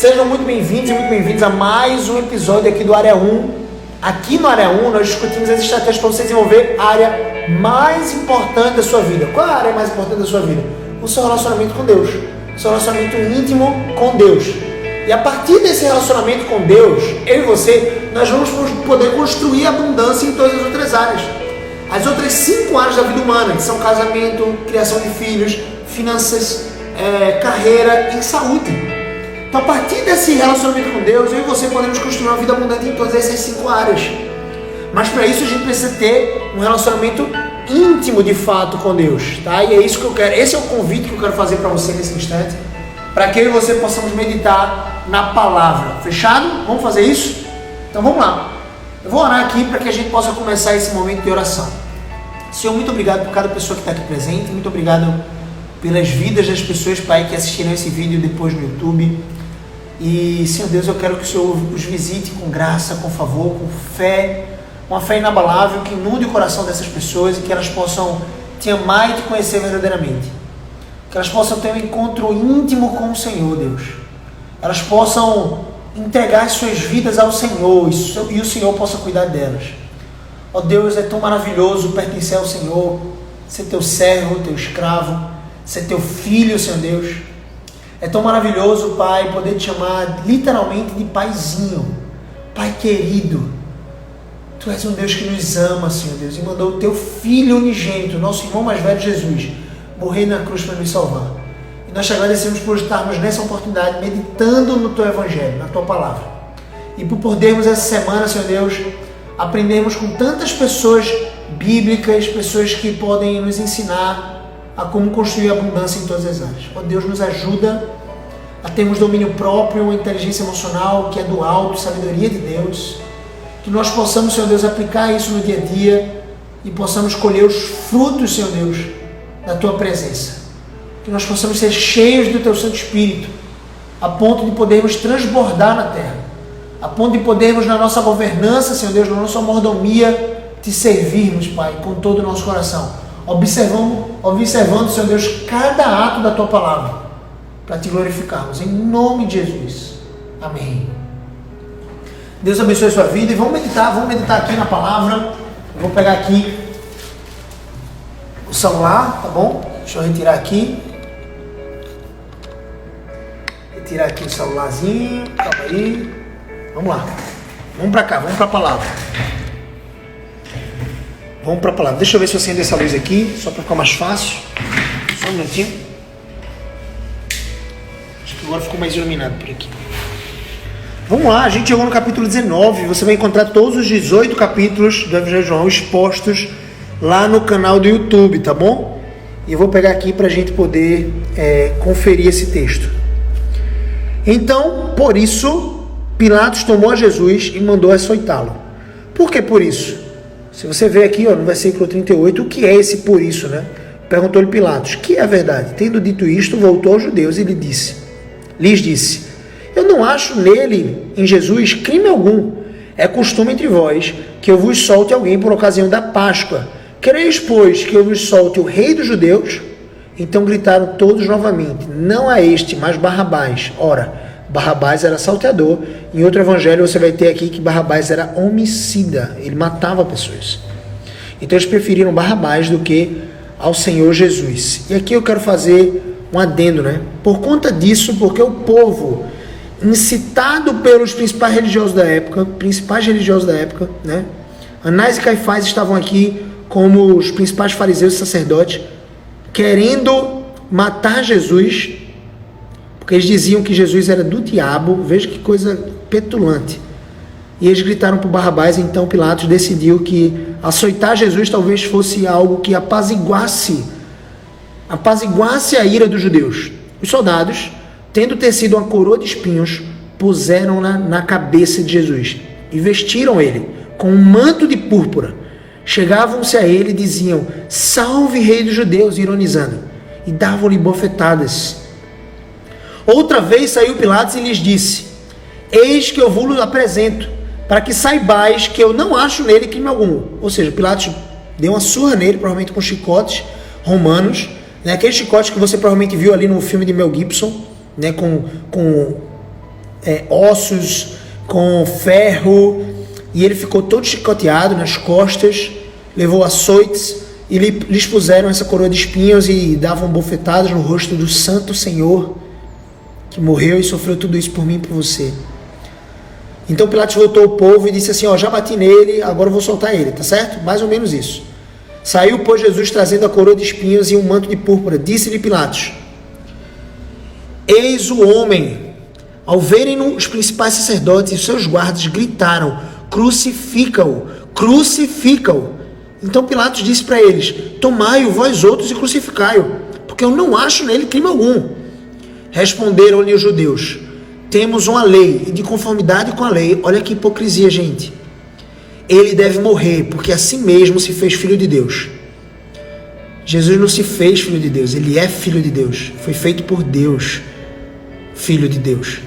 Sejam muito bem-vindos e muito bem-vindos a mais um episódio aqui do Área 1. Aqui no Área 1 nós discutimos as estratégias para você desenvolver a área mais importante da sua vida. Qual é a área mais importante da sua vida? O seu relacionamento com Deus. O seu relacionamento íntimo com Deus. E a partir desse relacionamento com Deus, eu e você, nós vamos poder construir abundância em todas as outras áreas. As outras 5 áreas da vida humana, que são casamento, criação de filhos, finanças, carreira e saúde. Então, a partir desse relacionamento com Deus, eu e você podemos construir uma vida abundante em todas essas 5 áreas. Mas para isso a gente precisa ter um relacionamento íntimo de fato com Deus, tá? E é isso que eu quero, esse é o convite que eu quero fazer para você nesse instante, para que eu e você possamos meditar na palavra. Fechado? Vamos fazer isso? Então vamos lá. Eu vou orar aqui para que a gente possa começar esse momento de oração. Senhor, muito obrigado por cada pessoa que está aqui presente, muito obrigado pelas vidas das pessoas, Pai, que assistiram esse vídeo depois no YouTube. E, Senhor Deus, eu quero que o Senhor os visite com graça, com favor, com fé, uma fé inabalável que inunde o coração dessas pessoas e que elas possam te amar e te conhecer verdadeiramente. Que elas possam ter um encontro íntimo com o Senhor, Deus. Elas possam entregar as suas vidas ao Senhor e o Senhor possa cuidar delas. Ó Deus, é tão maravilhoso pertencer ao Senhor, ser teu servo, teu escravo, ser teu filho, Senhor Deus. É tão maravilhoso, Pai, poder te chamar literalmente de paizinho, Pai querido. Tu és um Deus que nos ama, Senhor Deus, e mandou o teu Filho unigênito, nosso irmão mais velho Jesus, morrer na cruz para nos salvar. E nós te agradecemos por estarmos nessa oportunidade, meditando no teu Evangelho, na tua palavra. E por podermos essa semana, Senhor Deus, aprendermos com tantas pessoas bíblicas, pessoas que podem nos ensinar a como construir abundância em todas as áreas. Ó Deus, nos ajuda a termos domínio próprio, uma inteligência emocional que é do alto, sabedoria de Deus. Que nós possamos, Senhor Deus, aplicar isso no dia a dia e possamos colher os frutos, Senhor Deus, da tua presença. Que nós possamos ser cheios do teu Santo Espírito, a ponto de podermos transbordar na terra, a ponto de podermos, na nossa governança, Senhor Deus, na nossa mordomia, te servirmos, Pai, com todo o nosso coração. Observando, Senhor Deus, cada ato da tua palavra, para te glorificarmos, em nome de Jesus. Amém. Deus abençoe a sua vida e vamos meditar aqui na palavra. Eu vou pegar aqui o celular, tá bom? Deixa eu retirar aqui. Retirar aqui o celularzinho, calma aí. Vamos lá, vamos para cá, vamos para a palavra. Vamos para a palavra. Deixa eu ver se eu acendo essa luz aqui, só para ficar mais fácil. Só um minutinho. Acho que agora ficou mais iluminado por aqui. Vamos lá, a gente chegou no capítulo 19. Você vai encontrar todos os 18 capítulos do Evangelho de João expostos lá no canal do YouTube, tá bom? E eu vou pegar aqui para a gente poder conferir esse texto. Então, por isso, Pilatos tomou a Jesus e mandou açoitá-lo. Por que por isso? Se você vê aqui, no versículo 38, o que é esse por isso, né? Perguntou-lhe Pilatos, que é a verdade? Tendo dito isto, voltou aos judeus e lhes disse, eu não acho nele, em Jesus, crime algum. É costume entre vós que eu vos solte alguém por ocasião da Páscoa. Quereis, pois, que eu vos solte o rei dos judeus? Então gritaram todos novamente, não a este, mas Barrabás. Ora, Barrabás era salteador. Em outro evangelho você vai ter aqui que Barrabás era homicida. Ele matava pessoas. Então eles preferiram Barrabás do que ao Senhor Jesus. E aqui eu quero fazer um adendo, né? Por conta disso, porque o povo, incitado pelos principais religiosos da época, né? Anás e Caifás estavam aqui como os principais fariseus e sacerdotes, querendo matar Jesus, porque eles diziam que Jesus era do diabo. Veja que coisa petulante. E eles gritaram por Barrabás, então Pilatos decidiu que açoitar Jesus talvez fosse algo que apaziguasse a ira dos judeus. Os soldados, tendo tecido uma coroa de espinhos, puseram-na na cabeça de Jesus e vestiram ele com um manto de púrpura. Chegavam-se a ele e diziam, salve rei dos judeus, ironizando, e davam-lhe bofetadas. Outra vez saiu Pilatos e lhes disse, eis que eu vos apresento, para que saibais que eu não acho nele crime algum. Ou seja, Pilatos deu uma surra nele, provavelmente com chicotes romanos, né? Aqueles chicotes que você provavelmente viu ali no filme de Mel Gibson, né? Com ossos com ferro, e ele ficou todo chicoteado nas costas, levou açoites, e lhes puseram essa coroa de espinhos e davam bofetadas no rosto do Santo Senhor, que morreu e sofreu tudo isso por mim e por você. Então Pilatos voltou ao povo e disse assim: já bati nele, agora eu vou soltar ele, tá certo? Mais ou menos isso. Saiu, pois, Jesus trazendo a coroa de espinhos e um manto de púrpura. Disse-lhe Pilatos: eis o homem. Ao verem-no, os principais sacerdotes e os seus guardas gritaram: crucifica-o, crucifica-o. Então Pilatos disse para eles: tomai-o vós outros e crucificai-o, porque eu não acho nele crime algum. Responderam-lhe os judeus: temos uma lei, e de conformidade com a lei. Olha que hipocrisia, gente. Ele deve morrer, porque assim mesmo se fez filho de Deus. Jesus não se fez filho de Deus, ele é filho de Deus. Foi feito por Deus, filho de Deus.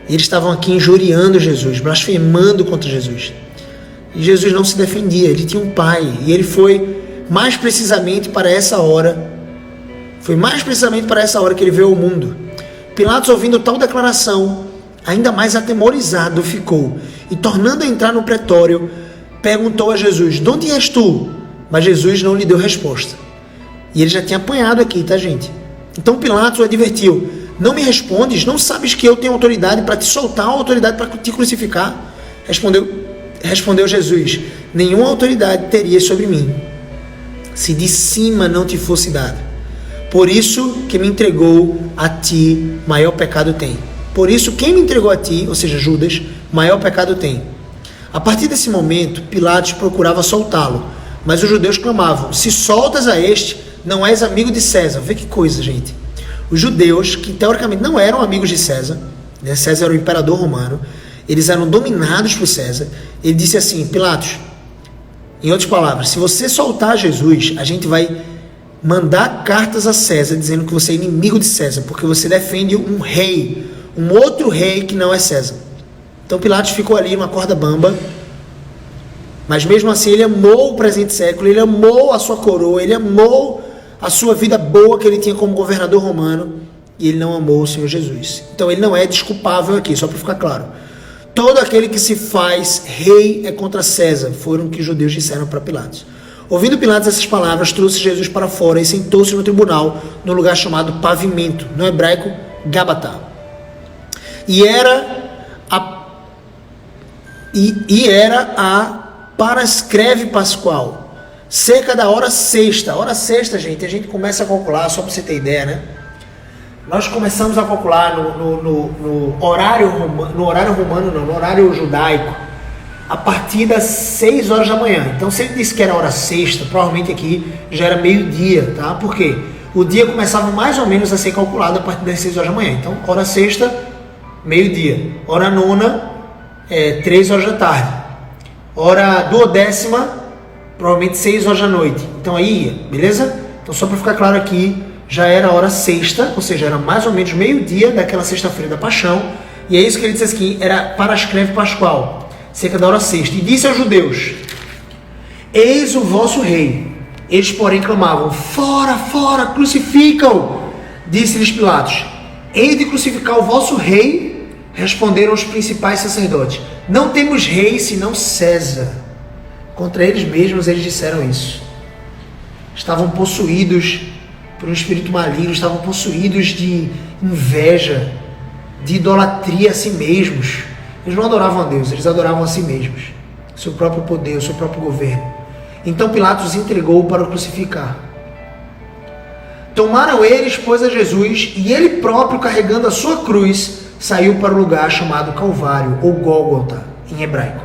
E eles estavam aqui injuriando Jesus, blasfemando contra Jesus. E Jesus não se defendia, ele tinha um pai. E ele foi mais precisamente para essa hora. Foi mais precisamente para essa hora que ele veio ao mundo. Pilatos, ouvindo tal declaração, ainda mais atemorizado ficou, e tornando a entrar no pretório, perguntou a Jesus: de onde és tu? Mas Jesus não lhe deu resposta. E ele já tinha apanhado aqui, tá, gente? Então Pilatos o advertiu: não me respondes? Não sabes que eu tenho autoridade para te soltar, autoridade para te crucificar? Respondeu Jesus: nenhuma autoridade terias sobre mim, se de cima não te fosse dada. Por isso que me entregou a ti, maior pecado tem. Por isso, quem me entregou a ti, ou seja, Judas, maior pecado tem. A partir desse momento, Pilatos procurava soltá-lo, mas os judeus clamavam: se soltas a este, não és amigo de César. Vê que coisa, gente. Os judeus, que teoricamente não eram amigos de César, né? César era o imperador romano, eles eram dominados por César. Ele disse assim: Pilatos, em outras palavras, se você soltar Jesus, a gente vai mandar cartas a César dizendo que você é inimigo de César, porque você defende um rei, um outro rei que não é César. Então Pilatos ficou ali numa corda bamba, mas mesmo assim ele amou o presente século, ele amou a sua coroa, ele amou a sua vida boa que ele tinha como governador romano, e ele não amou o Senhor Jesus. Então ele não é desculpável aqui, só para ficar claro. Todo aquele que se faz rei é contra César, foram o que os judeus disseram para Pilatos. Ouvindo Pilatos essas palavras, trouxe Jesus para fora e sentou-se no tribunal, no lugar chamado Pavimento, no hebraico Gábata. E era a parascreve pascual, cerca da hora sexta. Hora sexta, gente, a gente começa a calcular, só para você ter ideia, né? Nós começamos a calcular no horário romano, no horário judaico, a partir das 6 horas da manhã. Então, se ele disse que era hora sexta, provavelmente aqui já era meio-dia, tá? Por quê? O dia começava mais ou menos a ser calculado a partir das 6 horas da manhã. Então, hora sexta, meio-dia. Hora nona, 3 horas da tarde. Hora duodécima, provavelmente 6 horas da noite. Então, aí ia, beleza? Então, só para ficar claro aqui, já era hora sexta, ou seja, era mais ou menos meio-dia daquela sexta-feira da Paixão. E é isso que ele disse aqui, era parascreve pascual, cerca da hora sexta. E disse aos judeus: eis o vosso rei. Eles, porém, clamavam: fora, fora, crucifica-o. Disse-lhes Pilatos: hei de crucificar o vosso rei? Responderam os principais sacerdotes: não temos rei senão César. Contra eles mesmos eles disseram isso. Estavam possuídos por um espírito maligno, estavam possuídos de inveja, de idolatria a si mesmos. Eles não adoravam a Deus, eles adoravam a si mesmos, o seu próprio poder, o seu próprio governo. Então Pilatos os entregou para o crucificar. Tomaram eles, pois, a Jesus, e ele próprio, carregando a sua cruz, saiu para o lugar chamado Calvário, ou Gólgota, em hebraico,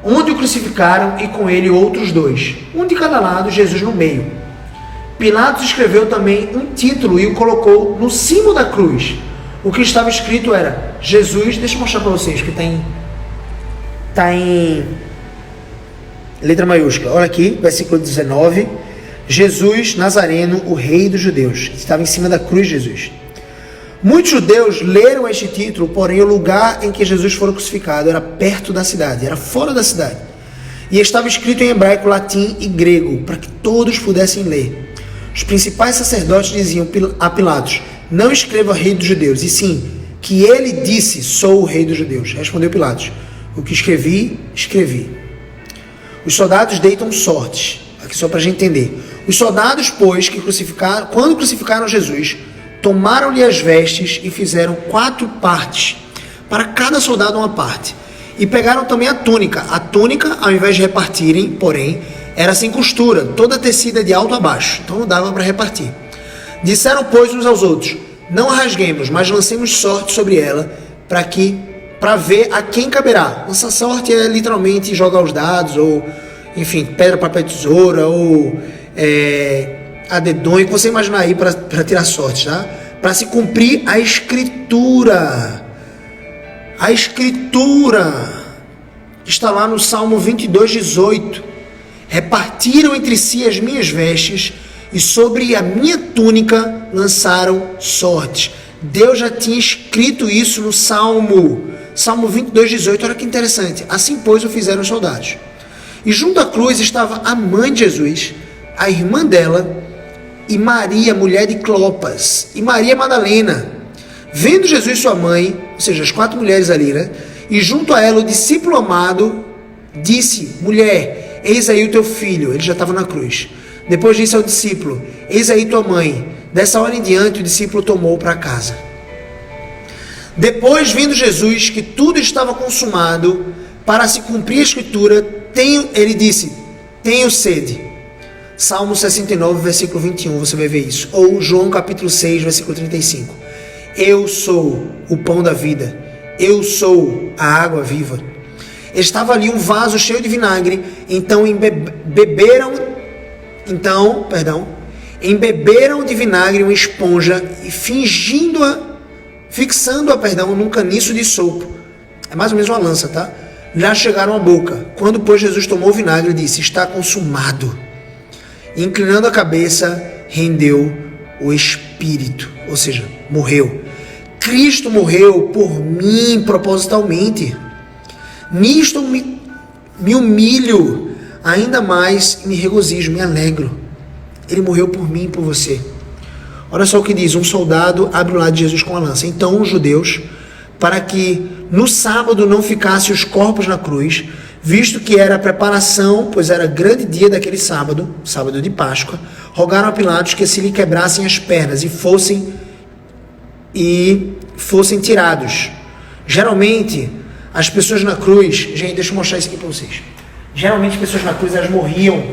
onde o crucificaram, e com ele outros dois, um de cada lado, Jesus no meio. Pilatos escreveu também um título e o colocou no cimo da cruz. O que estava escrito era: Jesus, deixa eu mostrar para vocês, que está em letra maiúscula. Olha aqui, versículo 19. Jesus Nazareno, o rei dos judeus. Estava em cima da cruz Jesus. Muitos judeus leram este título, porém o lugar em que Jesus foi crucificado era perto da cidade, era fora da cidade. E estava escrito em hebraico, latim e grego, para que todos pudessem ler. Os principais sacerdotes diziam a Pilatos: não escreva rei dos judeus, e sim que ele disse, sou o rei dos judeus. Respondeu Pilatos, o que escrevi, escrevi. Os soldados deitam sortes, aqui só para a gente entender. Os soldados, pois, quando crucificaram Jesus, tomaram-lhe as vestes e fizeram 4 partes, para cada soldado uma parte. E pegaram também a túnica. A túnica, ao invés de repartirem, porém, era sem costura, toda tecida de alto a baixo, então não dava para repartir. Disseram, pois, uns aos outros, não a rasguemos, mas lancemos sorte sobre ela, para ver a quem caberá. Lançar sorte é literalmente jogar os dados, ou, enfim, pedra, papel, tesoura, ou a dedonha, que você imaginar aí para tirar sorte, tá? Para se cumprir a Escritura. A Escritura está lá no Salmo 22, 18. Repartiram entre si as minhas vestes, e sobre a minha túnica lançaram sortes. Deus já tinha escrito isso no Salmo 22, 18. Olha que interessante. Assim, pois, o fizeram os soldados. E junto à cruz estava a mãe de Jesus, a irmã dela, e Maria, mulher de Clopas, e Maria Madalena. Vendo Jesus sua mãe, ou seja, as 4 mulheres ali, né? E junto a ela o discípulo amado, disse, mulher, eis aí o teu filho. Ele já estava na cruz. Depois disse ao discípulo, eis aí tua mãe. Dessa hora em diante o discípulo tomou para casa. Depois, vendo Jesus que tudo estava consumado, para se cumprir a Escritura, ele disse, tenho sede. Salmo 69, versículo 21, você vai ver isso. Ou João capítulo 6, versículo 35. Eu sou o pão da vida. Eu sou a água viva. Estava ali um vaso cheio de vinagre, então embeberam de vinagre uma esponja e fixando-a, num caniço de sopo. É mais ou menos uma lança, tá? Já chegaram à boca. Quando, pois, Jesus tomou o vinagre, disse, está consumado. E, inclinando a cabeça, rendeu o espírito, ou seja, morreu. Cristo morreu por mim propositalmente. Nisto me humilho ainda mais e me regozijo, me alegro. Ele morreu por mim e por você. Olha só o que diz, um soldado abre o lado de Jesus com a lança. Então os judeus, para que no sábado não ficassem os corpos na cruz, visto que era a preparação, pois era grande dia daquele sábado, sábado de Páscoa, rogaram a Pilatos que se lhe quebrassem as pernas e fossem tirados. Geralmente, as pessoas na cruz, gente, deixa eu mostrar isso aqui para vocês. Geralmente as pessoas na cruz, elas morriam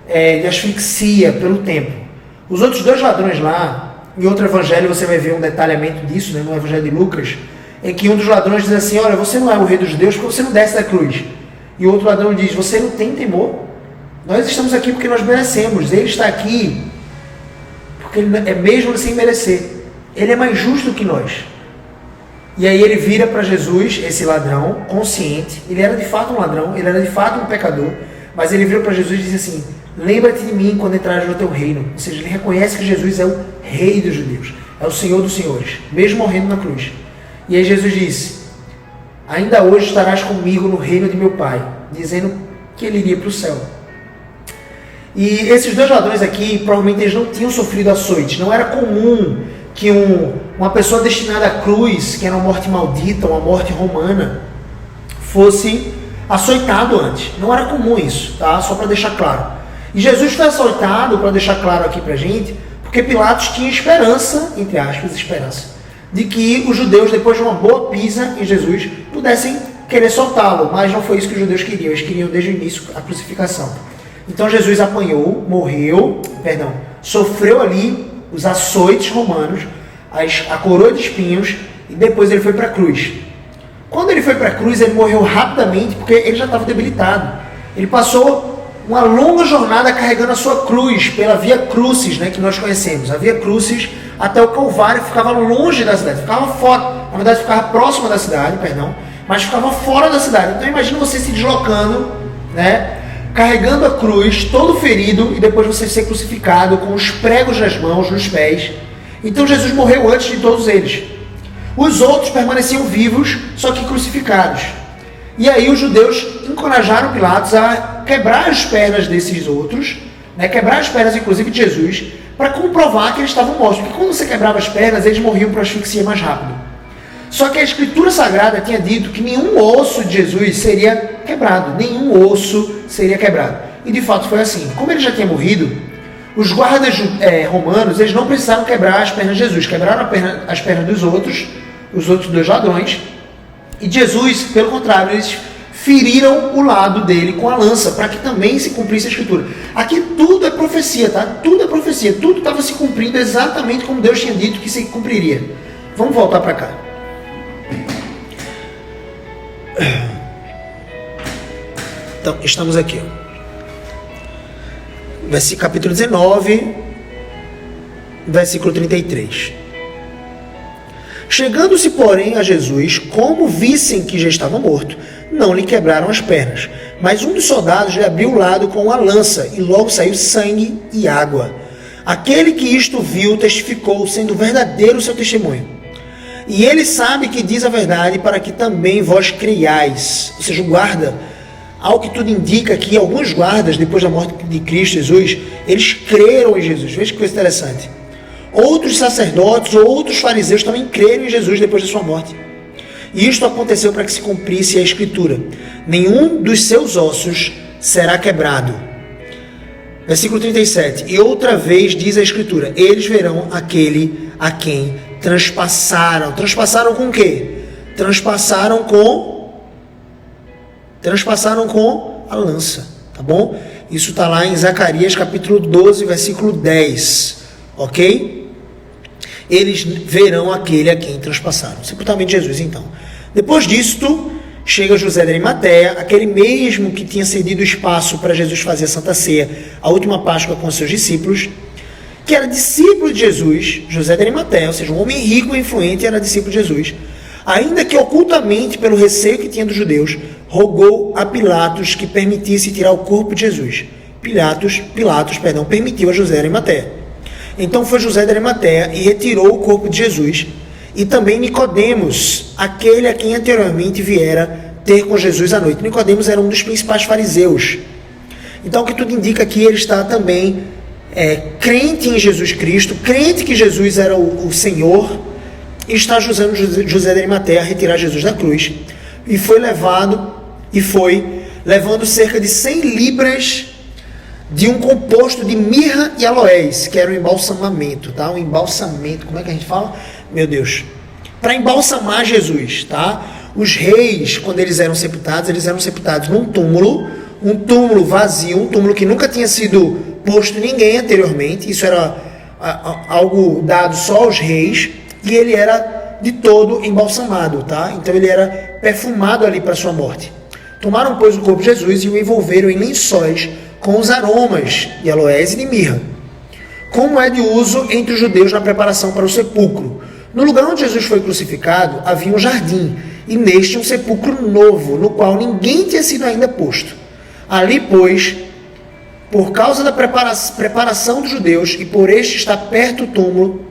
de asfixia pelo tempo. Os outros 2 ladrões lá, em outro evangelho você vai ver um detalhamento disso, né, no evangelho de Lucas, em que um dos ladrões diz assim, olha, você não é o rei dos judeus porque você não desce da cruz. E o outro ladrão diz, você não tem temor? Nós estamos aqui porque nós merecemos. Ele está aqui porque ele é mesmo sem merecer. Ele é mais justo que nós. E aí ele vira para Jesus, esse ladrão, consciente. Ele era de fato um ladrão, ele era de fato um pecador. Mas ele vira para Jesus e diz assim, lembra-te de mim quando entrares no teu reino. Ou seja, ele reconhece que Jesus é o rei dos judeus. É o Senhor dos senhores, mesmo morrendo na cruz. E aí Jesus disse, ainda hoje estarás comigo no reino de meu Pai, dizendo que ele iria para o céu. E esses 2 ladrões aqui, provavelmente eles não tinham sofrido açoites. Não era comum que uma pessoa destinada à cruz, que era uma morte maldita, uma morte romana, fosse açoitado antes. Não era comum isso, tá? Só para deixar claro. E Jesus foi açoitado, para deixar claro aqui para gente, porque Pilatos tinha esperança, entre aspas, esperança, de que os judeus, depois de uma boa pisa em Jesus, pudessem querer soltá-lo, mas não foi isso que os judeus queriam. Eles queriam desde o início a crucificação. Então Jesus apanhou, sofreu ali os açoites romanos, a coroa de espinhos, e depois ele foi para a cruz. Quando ele foi para a cruz, ele morreu rapidamente, porque ele já estava debilitado. Ele passou uma longa jornada carregando a sua cruz, pela Via Crucis, né, que nós conhecemos. A Via Crucis até o Calvário ficava longe da cidade, ficava fora. Na verdade, ficava próxima da cidade, mas ficava fora da cidade. Então imagina você se deslocando, né, carregando a cruz, todo ferido, e depois você ser crucificado com os pregos nas mãos, nos pés. Então Jesus morreu antes de todos eles. Os outros permaneciam vivos, só que crucificados. E aí os judeus encorajaram Pilatos a quebrar as pernas desses outros, né, quebrar as pernas inclusive de Jesus, para comprovar que eles estavam mortos. Porque quando você quebrava as pernas, eles morriam por asfixia mais rápido. Só que a Escritura Sagrada tinha dito que nenhum osso de Jesus seria quebrado. Nenhum osso seria quebrado. E de fato foi assim. Como ele já tinha morrido, os guardas romanos, eles não precisaram quebrar as pernas de Jesus. Quebraram as pernas dos outros, os outros dois ladrões. E Jesus, pelo contrário, eles feriram o lado dele com a lança, para que também se cumprisse a Escritura. Aqui tudo é profecia, tá? Tudo é profecia. Tudo estava se cumprindo exatamente como Deus tinha dito que se cumpriria. Vamos voltar para cá. Então, estamos aqui. Capítulo 19, versículo 33. Chegando-se, porém, a Jesus, como vissem que já estava morto, não lhe quebraram as pernas. Mas um dos soldados lhe abriu o lado com uma lança, e logo saiu sangue e água. Aquele que isto viu testificou, sendo verdadeiro o seu testemunho. E ele sabe que diz a verdade, para que também vós creiais. Ou seja, o guarda, ao que tudo indica que alguns guardas, depois da morte de Cristo Jesus, eles creram em Jesus. Veja que coisa interessante. Outros sacerdotes ou outros fariseus também creram em Jesus depois da sua morte. E isto aconteceu para que se cumprisse a Escritura. Nenhum dos seus ossos será quebrado. Versículo 37. E outra vez diz a Escritura, eles verão aquele a quem transpassaram. Transpassaram com o quê? Transpassaram com a lança. Tá bom? Isso está lá em Zacarias capítulo 12, versículo 10. Ok? Eles verão aquele a quem transpassaram. Sepultamento de Jesus, então. Depois disto, chega José de Arimateia, aquele mesmo que tinha cedido espaço para Jesus fazer a Santa Ceia, a última Páscoa com seus discípulos, que era discípulo de Jesus, José de Arimateia, ou seja, um homem rico e influente, era discípulo de Jesus, ainda que ocultamente, pelo receio que tinha dos judeus, rogou a Pilatos que permitisse tirar o corpo de Jesus. Pilatos, permitiu a José de Arimateia. Então foi José de Arimateia e retirou o corpo de Jesus, e também Nicodemos, aquele a quem anteriormente viera ter com Jesus à noite. Nicodemos era um dos principais fariseus. Então o que tudo indica que ele está também crente em Jesus Cristo, crente que Jesus era o Senhor, e está ajudando José de Arimateia a retirar Jesus da cruz, e foi levando cerca de 100 libras de um composto de mirra e aloés, que era um embalsamamento, tá? Um embalsamento, como é que a gente fala? Meu Deus. Para embalsamar Jesus, tá? Os reis, quando eles eram sepultados num túmulo, um túmulo vazio, um túmulo que nunca tinha sido posto ninguém anteriormente. Isso era algo dado só aos reis, e ele era de todo embalsamado, tá? Então ele era perfumado ali para sua morte. Tomaram, pois, o corpo de Jesus e o envolveram em lençóis com os aromas de aloés e de mirra, como é de uso entre os judeus na preparação para o sepulcro. No lugar onde Jesus foi crucificado, havia um jardim, e neste um sepulcro novo, no qual ninguém tinha sido ainda posto. Ali, pois, por causa da preparação dos judeus, e por este estar perto do túmulo,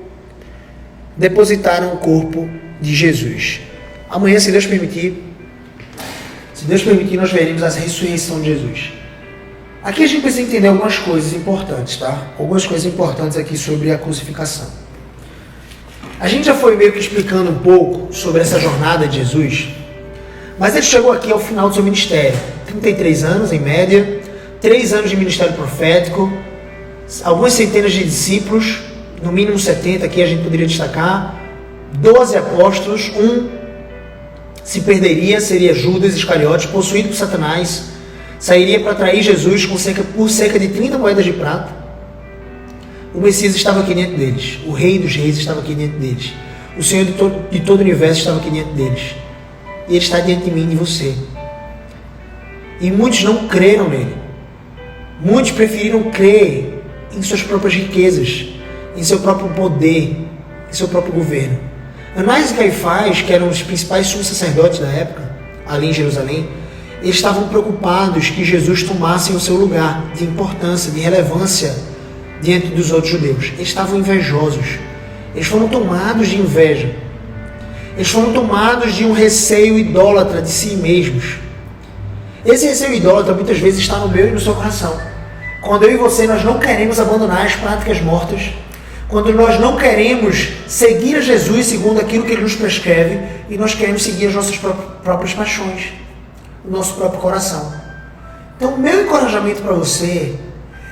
depositaram o corpo de Jesus. Amanhã, se Deus permitir, nós veremos a ressurreição de Jesus. Aqui a gente precisa entender algumas coisas importantes, tá? Algumas coisas importantes aqui sobre a crucificação. A gente já foi meio que explicando um pouco sobre essa jornada de Jesus, mas ele chegou aqui ao final do seu ministério. 33 anos, em média, 3 anos de ministério profético, algumas centenas de discípulos, no mínimo 70 aqui a gente poderia destacar, 12 apóstolos, um se perderia, seria Judas Iscariotes, possuído por Satanás, sairia para trair Jesus por cerca de 30 moedas de prata. O Messias estava aqui dentro deles. O Rei dos Reis estava aqui dentro deles. O Senhor de todo o universo estava aqui dentro deles. E Ele está diante de mim e de você. E muitos não creram nele. Muitos preferiram crer em suas próprias riquezas, em seu próprio poder, em seu próprio governo. Anás e Caifás, que eram os principais sumos sacerdotes da época, ali em Jerusalém, eles estavam preocupados que Jesus tomasse o seu lugar de importância, de relevância diante dos outros judeus. Eles estavam invejosos. Eles foram tomados de inveja. Eles foram tomados de um receio idólatra de si mesmos. Esse receio idólatra muitas vezes está no meu e no seu coração. Quando eu e você, nós não queremos abandonar as práticas mortas, quando nós não queremos seguir a Jesus segundo aquilo que Ele nos prescreve e nós queremos seguir as nossas próprias paixões, o nosso próprio coração. Então, o meu encorajamento para você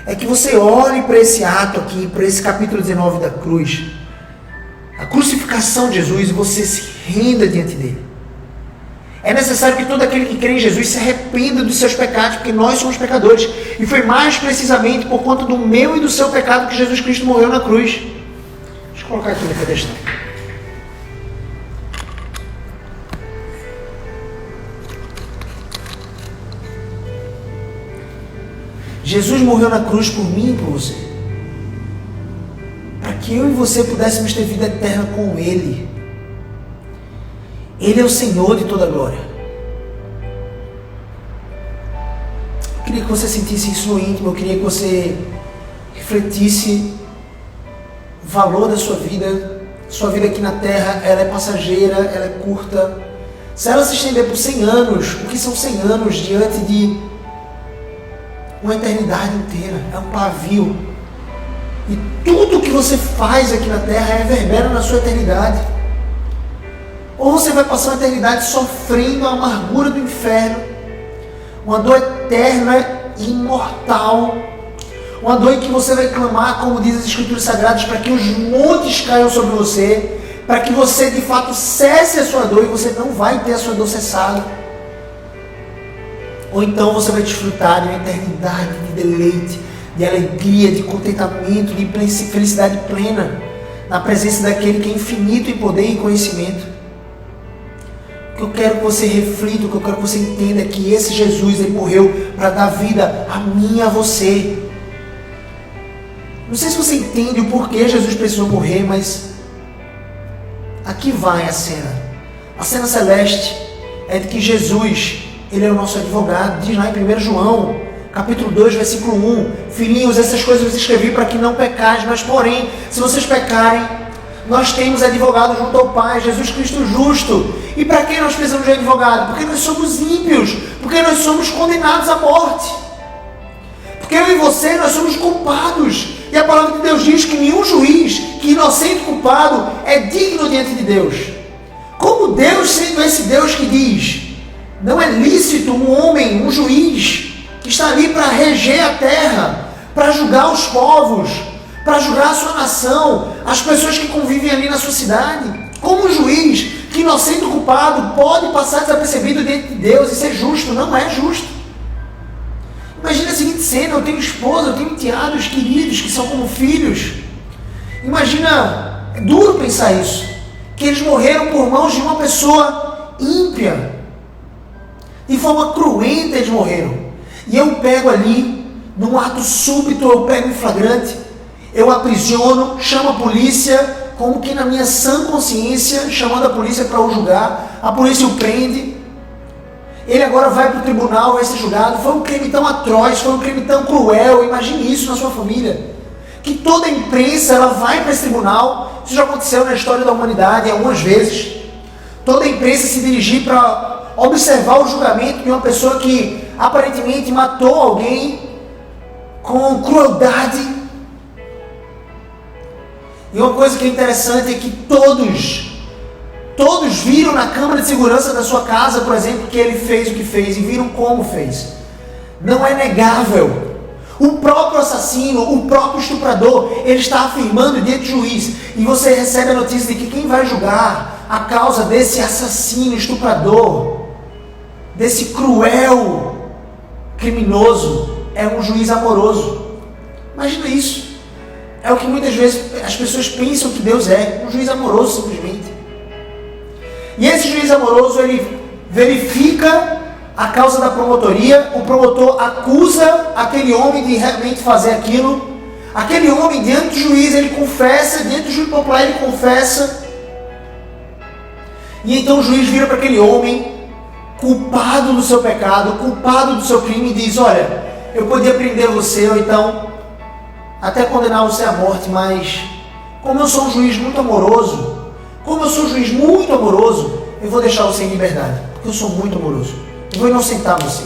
é que você olhe para esse ato aqui, para esse capítulo 19 da cruz, a crucificação de Jesus, e você se renda diante dele. É necessário que todo aquele que crê em Jesus se arrependa dos seus pecados, porque nós somos pecadores. E foi mais precisamente por conta do meu e do seu pecado que Jesus Cristo morreu na cruz. Deixa eu colocar aqui no pedestal. Jesus morreu na cruz por mim e por você, para que eu e você pudéssemos ter vida eterna com Ele. Ele é o Senhor de toda a glória. Eu queria que você sentisse isso no íntimo. Eu queria que você refletisse o valor da sua vida. Sua vida aqui na terra, ela é passageira, ela é curta. Se ela se estender por 100 anos, o que são 100 anos diante de uma eternidade inteira? É um pavio. E tudo que você faz aqui na terra reverbera na sua eternidade. Ou você vai passar uma eternidade sofrendo a amargura do inferno, uma dor eterna e imortal, uma dor em que você vai clamar, como diz as Escrituras Sagradas, para que os montes caiam sobre você, para que você de fato cesse a sua dor e você não vai ter a sua dor cessada. Ou então você vai desfrutar de uma eternidade de deleite, de alegria, de contentamento, de felicidade plena, na presença daquele que é infinito em poder e conhecimento. O que eu quero que você reflita, o que eu quero que você entenda é que esse Jesus, ele morreu para dar vida a mim e a você. Não sei se você entende o porquê Jesus precisou morrer, mas aqui vai a cena. A cena celeste é de que Jesus, ele é o nosso advogado. Diz lá em 1 João, capítulo 2, versículo 1. Filhinhos, essas coisas eu vos escrevi para que não pecais, mas porém, se vocês pecarem, nós temos advogado junto ao Pai, Jesus Cristo justo. E para que nós precisamos de advogado? Porque nós somos ímpios, porque nós somos condenados à morte. Porque eu e você, nós somos culpados. E a palavra de Deus diz que nenhum juiz, que inocente culpado, é digno diante de Deus. Como Deus, sendo esse Deus que diz, não é lícito um homem, um juiz, que está ali para reger a terra, para julgar os povos, para julgar a sua nação, as pessoas que convivem ali na sua cidade. Como um juiz, que inocente culpado pode passar desapercebido diante de Deus e ser justo? Não é justo. Imagina a seguinte cena: eu tenho esposa, eu tenho enteados queridos que são como filhos. Imagina, é duro pensar isso, que eles morreram por mãos de uma pessoa ímpia. De forma cruenta eles morreram. E eu pego ali, num ato súbito, eu pego em flagrante, eu aprisiono, chamo a polícia, como que na minha sã consciência, chamando a polícia para o julgar. A polícia o prende. Ele agora vai para o tribunal, vai ser julgado. Foi um crime tão atroz, foi um crime tão cruel. Imagine isso na sua família. Que toda a imprensa ela vai para esse tribunal. Isso já aconteceu na história da humanidade algumas vezes. Toda a imprensa se dirigir para observar o julgamento de uma pessoa que aparentemente matou alguém com crueldade. E uma coisa que é interessante é que todos viram na câmara de segurança da sua casa, por exemplo, que ele fez o que fez e viram como fez. Não é negável. O próprio assassino, o próprio estuprador, ele está afirmando diante do juiz. E você recebe a notícia de que quem vai julgar a causa desse assassino, estuprador, desse cruel criminoso, é um juiz amoroso. Imagina isso. É o que muitas vezes as pessoas pensam que Deus é, um juiz amoroso simplesmente. E esse juiz amoroso, ele verifica a causa da promotoria, o promotor acusa aquele homem de realmente fazer aquilo, aquele homem diante do juiz, ele confessa, diante do juiz popular ele confessa, e então o juiz vira para aquele homem, culpado do seu pecado, culpado do seu crime, e diz: olha, eu podia prender você, ou então até condenar você à morte, mas como eu sou um juiz muito amoroso, eu vou deixar você em liberdade, porque eu sou muito amoroso. Eu vou inocentar você.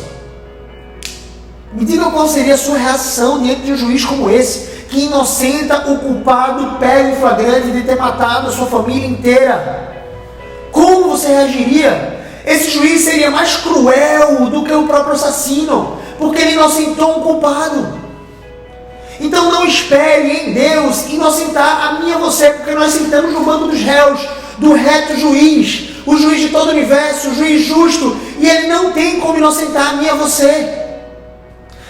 Me diga qual seria a sua reação diante de um juiz como esse, que inocenta o culpado pega em flagrante de ter matado a sua família inteira. Como você reagiria? Esse juiz seria mais cruel do que o próprio assassino, porque ele inocentou um culpado. Então não espere em Deus inocentar a mim e a você, porque nós sentamos no banco dos réus, do reto juiz, o juiz de todo o universo, o juiz justo, e ele não tem como inocentar a mim e a você.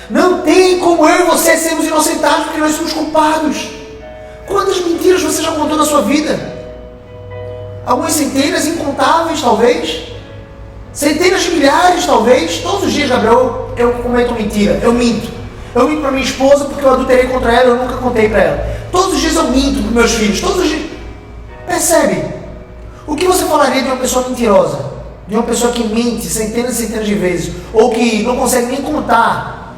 Não tem como eu e você sermos inocentados, porque nós somos culpados. Quantas mentiras você já contou na sua vida? Algumas centenas, incontáveis talvez. Centenas de milhares talvez. Todos os dias, Gabriel, eu cometo mentira, eu minto. Eu minto para minha esposa porque eu adulterei contra ela, eu nunca contei para ela. Todos os dias eu minto para meus filhos, todos os dias. Percebe? O que você falaria de uma pessoa mentirosa? De uma pessoa que mente centenas e centenas de vezes, ou que não consegue nem contar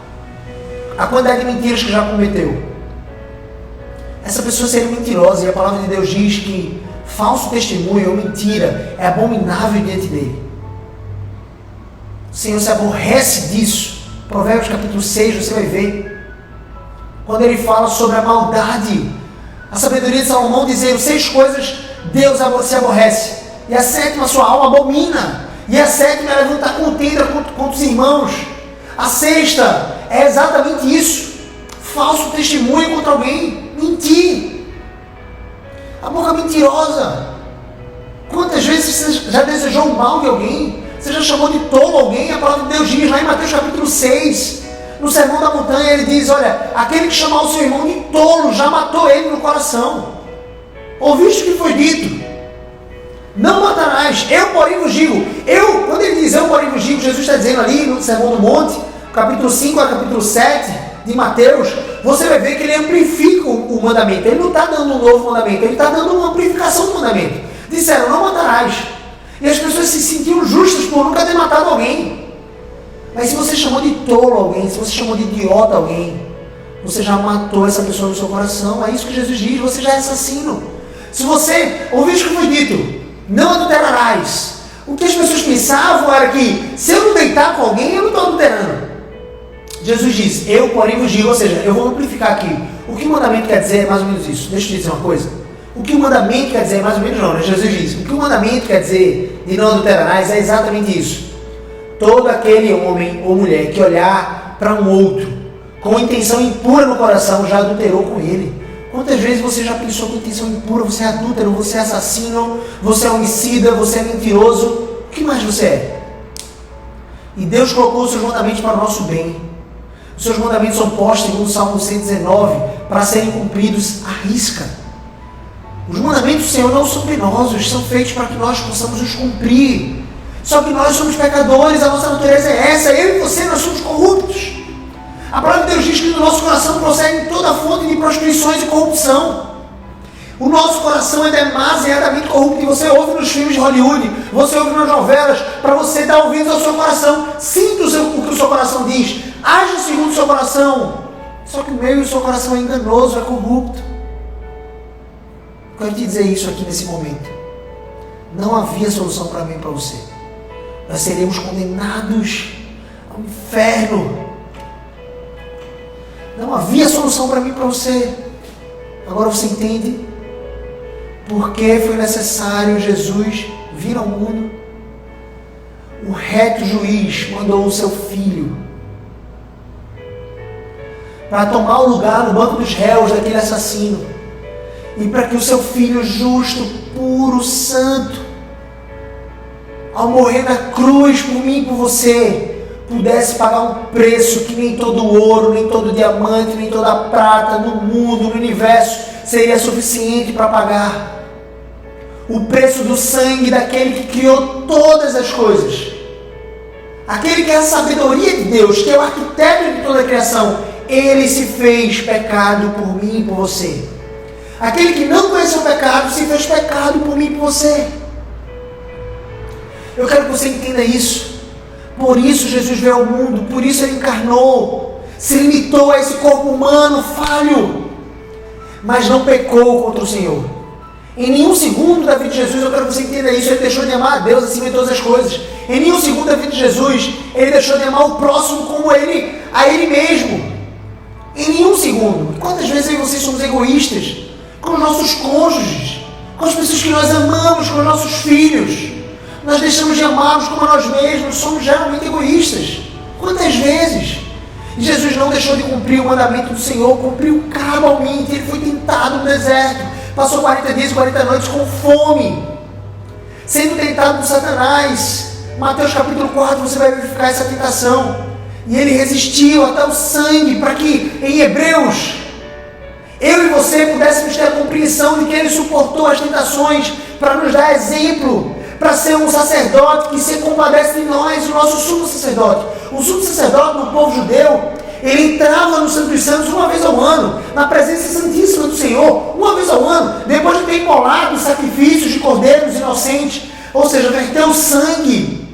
a quantidade de mentiras que já cometeu? Essa pessoa seria mentirosa, e a palavra de Deus diz que falso testemunho ou mentira é abominável diante dele. O Senhor se aborrece disso. Provérbios capítulo 6, você vai ver, quando ele fala sobre a maldade, a sabedoria de Salomão dizendo 6 coisas Deus se aborrece, e a 7ª sua alma abomina, e a 7ª é levantar contenda contra os irmãos. A 6ª é exatamente isso: falso testemunho contra alguém, mentir, a boca mentirosa. Quantas vezes você já desejou o mal de alguém? Você já chamou de tolo alguém? A palavra de Deus diz lá em Mateus capítulo 6, no Sermão da Montanha, ele diz: olha, aquele que chamar o seu irmão de tolo, já matou ele no coração. Ouviste o que foi dito? Não matarás. Eu, porém, vos digo. Quando ele diz eu, porém, vos digo, Jesus está dizendo ali no Sermão do Monte, capítulo 5 a capítulo 7 de Mateus, você vai ver que ele amplifica o mandamento. Ele não está dando um novo mandamento, ele está dando uma amplificação do mandamento. Disseram, não matarás. E as pessoas se sentiam justas por nunca ter matado alguém. Mas se você chamou de tolo alguém, se você chamou de idiota alguém, você já matou essa pessoa no seu coração. É isso que Jesus diz, você já é assassino. Se você ouviste o que foi dito, não adulterarás. O que as pessoas pensavam era que, se eu não deitar com alguém, eu não estou adulterando. Jesus diz, eu porém vos digo, ou seja, eu vou amplificar aqui. O que o mandamento quer dizer é mais ou menos isso. Deixa eu te dizer uma coisa. O que o mandamento quer dizer, mais ou menos não, né? Jesus diz, o que o mandamento quer dizer de não adulterarás é exatamente isso. Todo aquele homem ou mulher que olhar para um outro com intenção impura no coração já adulterou com ele. Quantas vezes você já pensou com intenção impura? Você é adúltero, você é assassino, você é homicida, você é mentiroso. O que mais você é? E Deus colocou os seus mandamentos para o nosso bem. Os seus mandamentos são postos, segundo o Salmo 119, para serem cumpridos à risca. Os mandamentos do Senhor não são penosos, são feitos para que nós possamos os cumprir. Só que nós somos pecadores, a nossa natureza é essa, eu e você, nós somos corruptos. A palavra de Deus diz que do nosso coração procede toda a fonte de prostituições e corrupção. O nosso coração é demasiadamente corrupto, e você ouve nos filmes de Hollywood, você ouve nas novelas, para você dar ouvidos ao seu coração. Sinta o que o seu coração diz, age segundo o seu coração. Só que o meu e o seu coração é enganoso, é corrupto. Quero te dizer isso aqui nesse momento. Não havia solução para mim e para você. Nós seremos condenados ao inferno. Não havia solução para mim e para você. Agora você entende por que foi necessário Jesus vir ao mundo? O reto juiz mandou o seu filho para tomar o lugar no banco dos réus daquele assassino, e para que o seu filho justo, puro, santo, ao morrer na cruz por mim e por você, pudesse pagar um preço que nem todo ouro, nem todo diamante, nem toda prata no mundo, no universo, seria suficiente para pagar. O preço do sangue daquele que criou todas as coisas. Aquele que é a sabedoria de Deus, que é o arquiteto de toda a criação. Ele se fez pecado por mim e por você. Aquele que não conheceu o pecado se fez pecado por mim e por você. Eu quero que você entenda isso. Por isso Jesus veio ao mundo, por isso Ele encarnou, se limitou a esse corpo humano falho, mas não pecou contra o Senhor. Em nenhum segundo da vida de Jesus, eu quero que você entenda isso, Ele deixou de amar a Deus acima de todas as coisas. Em nenhum segundo da vida de Jesus, Ele deixou de amar o próximo como a Ele mesmo. Em nenhum segundo. E quantas vezes eu e vocês somos egoístas com os nossos cônjuges, com as pessoas que nós amamos, com os nossos filhos. Nós deixamos de amá-los como a nós mesmos, somos geralmente egoístas. Quantas vezes? E Jesus não deixou de cumprir o mandamento do Senhor, cumpriu cabalmente. Ele foi tentado no deserto, passou 40 dias e 40 noites com fome, sendo tentado por Satanás. Mateus capítulo 4, você vai verificar essa tentação. E ele resistiu até o sangue, para que em Hebreus, eu e você pudéssemos ter a compreensão de que ele suportou as tentações para nos dar exemplo, para ser um sacerdote que se compadece de nós, o nosso sumo sacerdote. O sumo sacerdote no povo judeu, ele entrava no Santo dos Santos uma vez ao ano, na presença santíssima do Senhor, uma vez ao ano, depois de ter imolado sacrifícios de cordeiros inocentes, ou seja, verteu sangue.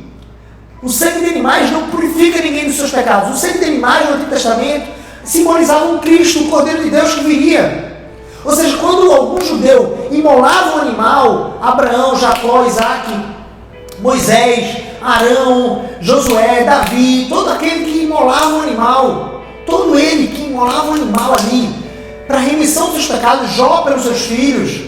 O sangue de animais não purifica ninguém dos seus pecados. O sangue de animais no Antigo Testamento simbolizava um Cristo, o Cordeiro de Deus que viria. Ou seja, quando algum judeu imolava um animal, Abraão, Jacó, Isaac, Moisés, Arão, Josué, Davi, todo aquele que imolava um animal, todo ele que imolava um animal ali, para a remissão dos seus pecados, Jó pelos seus filhos,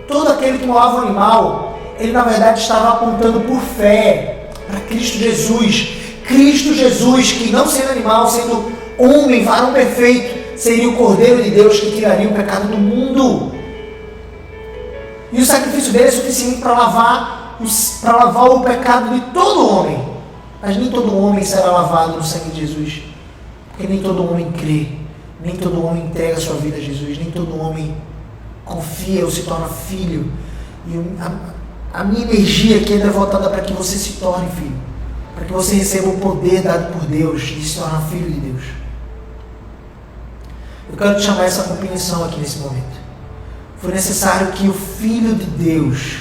todo aquele que imolava um animal, ele na verdade estava apontando por fé para Cristo Jesus. Cristo Jesus, que não sendo animal, sendo homem, varão perfeito, seria o Cordeiro de Deus que tiraria o pecado do mundo. E o sacrifício dele é suficiente para lavar o pecado de todo homem. Mas nem todo homem será lavado no sangue de Jesus. Porque nem todo homem crê, nem todo homem entrega a sua vida a Jesus, nem todo homem confia ou se torna filho. E a minha energia aqui é voltada para que você se torne filho, para que você receba o poder dado por Deus de se tornar filho de Deus. Eu quero te chamar essa compreensão aqui nesse momento. Foi necessário que o Filho de Deus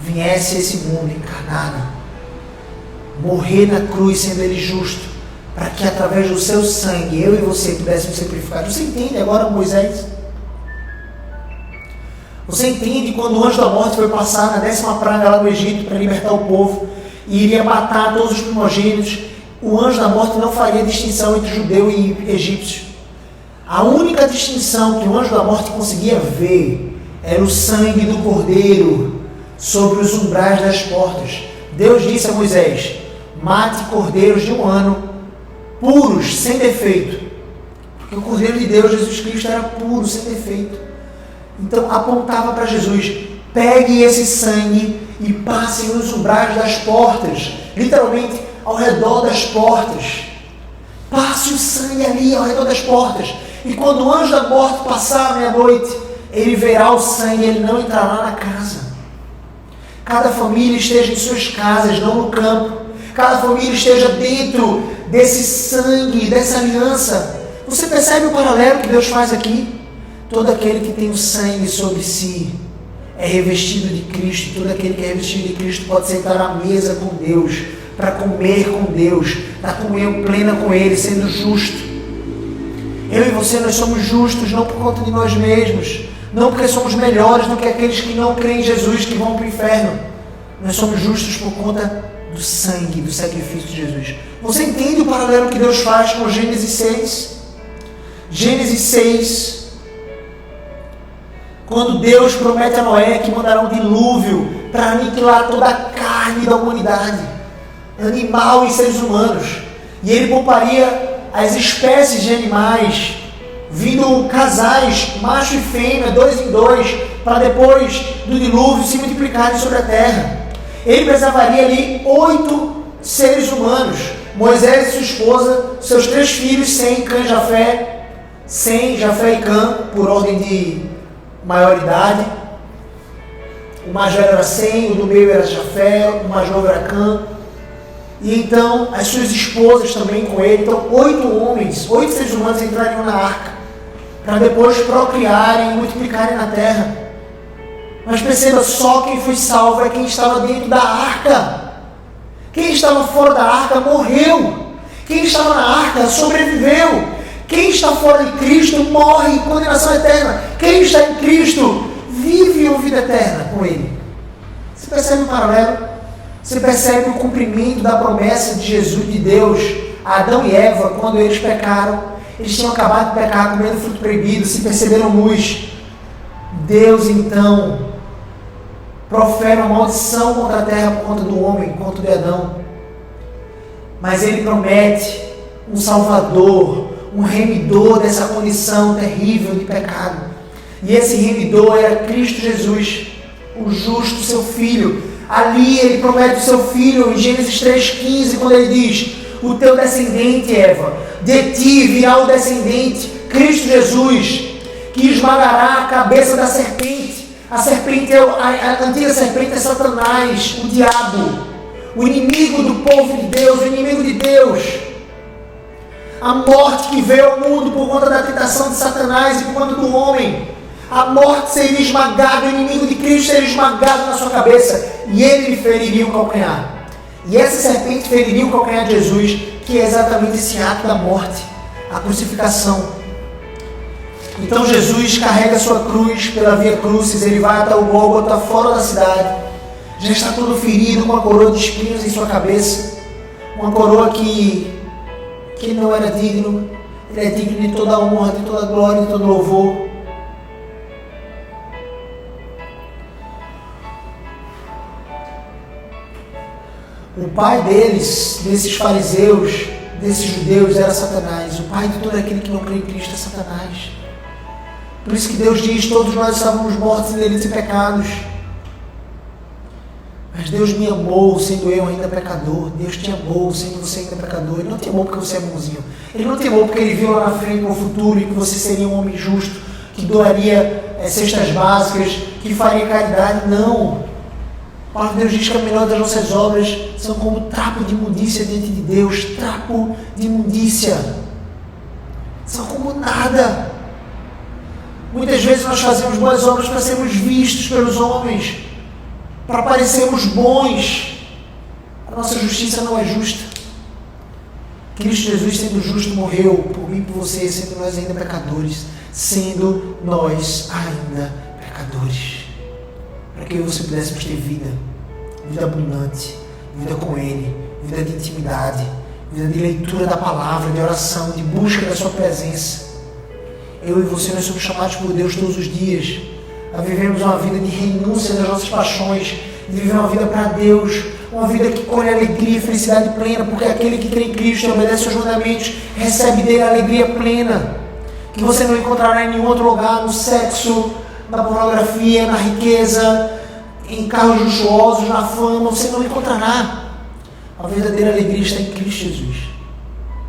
viesse a esse mundo encarnado, morrer na cruz sendo ele justo, para que através do seu sangue eu e você pudéssemos ser purificados. Você entende agora, Moisés? Você entende quando o anjo da morte foi passar na 10ª praga lá do Egito para libertar o povo e iria matar todos os primogênitos? O anjo da morte não faria distinção entre judeu e egípcio. A única distinção que o anjo da morte conseguia ver era o sangue do cordeiro sobre os umbrais das portas. Deus disse a Moisés: mate cordeiros de 1 ano, puros, sem defeito. Porque o Cordeiro de Deus, Jesus Cristo, era puro, sem defeito. Então apontava para Jesus: pegue esse sangue e passe nos umbrais das portas, literalmente ao redor das portas. Passe o sangue ali ao redor das portas. E quando o anjo da morte passar à meia-noite, ele verá o sangue, ele não entrará na casa. Cada família esteja em suas casas, não no campo. Cada família esteja dentro desse sangue, dessa aliança. Você percebe o paralelo que Deus faz aqui? Todo aquele que tem o sangue sobre si é revestido de Cristo. Todo aquele que é revestido de Cristo pode sentar à mesa com Deus, para comer com Deus, para comunhão plena com Ele, sendo justo. Eu e você, nós somos justos não por conta de nós mesmos, não porque somos melhores do que aqueles que não creem em Jesus, que vão para o inferno. Nós somos justos por conta do sangue, do sacrifício de Jesus. Você entende o paralelo que Deus faz com Gênesis 6? Gênesis 6, quando Deus promete a Noé que mandará um dilúvio para aniquilar toda a carne da humanidade, animal e seres humanos, e ele pouparia as espécies de animais, vindo casais, macho e fêmea, 2 em 2, para depois do dilúvio se multiplicarem sobre a terra. Ele preservaria ali 8 seres humanos, Moisés e sua esposa, seus 3 filhos, Sem, Cã e Jafé, Sem, Jafé e Cã, por ordem de maioridade. O mais velho era Sem, o do meio era Jafé, o mais novo era Cã. E então as suas esposas também com ele. Então 8 homens, 8 seres humanos entrariam na arca, para depois procriarem e multiplicarem na terra. Mas perceba, só quem foi salvo é quem estava dentro da arca. Quem estava fora da arca morreu. Quem estava na arca sobreviveu. Quem está fora de Cristo morre em condenação eterna. Quem está em Cristo vive a vida eterna com Ele. Você percebe o paralelo? Você percebe o cumprimento da promessa de Jesus, de Deus, a Adão e Eva, quando eles pecaram. Eles tinham acabado de pecar, comendo fruto proibido, se perceberam luz. Deus então profere uma maldição contra a terra por conta do homem, por conta de Adão. Mas Ele promete um Salvador, um remidor dessa condição terrível de pecado. E esse remidor era Cristo Jesus, o justo, seu Filho. Ali Ele promete o seu Filho em Gênesis 3,15, quando Ele diz: o teu descendente, Eva, de ti virá o descendente, Cristo Jesus, que esmagará a cabeça da serpente. A serpente, a antiga serpente é Satanás, o diabo, o inimigo do povo de Deus, o inimigo de Deus. A morte que veio ao mundo por conta da tentação de Satanás e por conta do homem. A morte seria esmagada, o inimigo de Cristo seria esmagado na sua cabeça e ele lhe feriria o calcanhar. E essa serpente feriria o calcanhar de Jesus, que é exatamente esse ato da morte, a crucificação. Então Jesus carrega a sua cruz pela via crucis, ele vai até o Gólgota, fora da cidade. Já está todo ferido, com uma coroa de espinhos em sua cabeça. Uma coroa que não era digno. Ele é digno de toda a honra, de toda a glória, de todo louvor. O pai desses fariseus, desses judeus, era Satanás. O pai de todo aquele que não crê em Cristo é Satanás. Por isso que Deus diz: todos nós estávamos mortos em delitos e pecados. Mas Deus me amou sendo eu ainda pecador. Deus te amou sendo você ainda pecador. Ele não te amou porque você é bonzinho. Ele não te amou porque Ele viu lá na frente no futuro e que você seria um homem justo, que doaria cestas básicas, que faria caridade. Não. A palavra de Deus diz que a melhor das nossas obras são como trapo de imundícia diante de Deus. Trapo de imundícia. São como nada. Muitas vezes nós fazemos boas obras para sermos vistos pelos homens, para parecermos bons. A nossa justiça não é justa. Cristo Jesus, sendo justo, morreu por mim e por você, sendo nós ainda pecadores. Sendo nós ainda pecadores. Para que você pudéssemos ter vida abundante, vida com Ele, vida de intimidade, vida de leitura da palavra, de oração, de busca da sua presença. Eu e você, nós somos chamados por Deus todos os dias a vivermos uma vida de renúncia das nossas paixões, de viver uma vida para Deus, uma vida que colhe alegria e felicidade plena, porque aquele que crê em Cristo e obedece aos mandamentos recebe dele a alegria plena, que você não encontrará em nenhum outro lugar, no sexo, na pornografia, na riqueza, em carros luxuosos, na fama. Você não encontrará. A verdadeira alegria está em Cristo Jesus,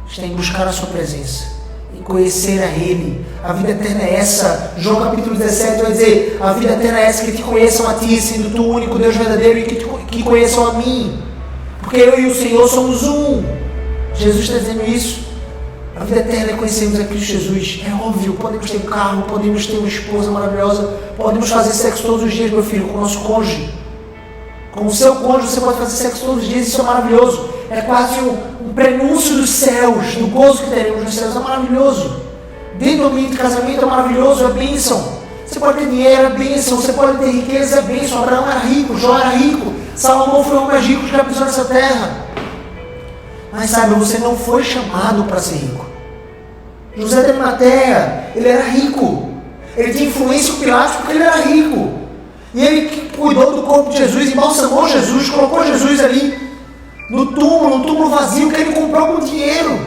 está em buscar a sua presença, em conhecer a Ele. A vida eterna é essa. João capítulo 17 vai dizer: a vida eterna é essa, que te conheçam a ti, sendo tu o único Deus verdadeiro, e que conheçam a mim, porque eu e o Senhor somos um. Jesus está dizendo isso. A vida eterna é conhecermos a Cristo Jesus. É óbvio, podemos ter um carro, podemos ter uma esposa maravilhosa, podemos fazer sexo todos os dias, meu filho, com o nosso cônjuge. Com o seu cônjuge você pode fazer sexo todos os dias, isso é maravilhoso. É quase um prenúncio dos céus, do gozo que teremos nos céus, é maravilhoso. Dentro do ambiente de casamento é maravilhoso, é bênção. Você pode ter dinheiro, é bênção. Você pode ter riqueza, é bênção. Abraão era rico, Jó era rico, Salomão foi o homem mais rico que já pisou nessa terra. Mas saiba, você não foi chamado para ser rico. José de Arimateia, ele era rico. Ele tinha influência com Pilatos porque ele era rico. E ele cuidou do corpo de Jesus, embalsamou Jesus, colocou Jesus ali no túmulo vazio que ele comprou com dinheiro.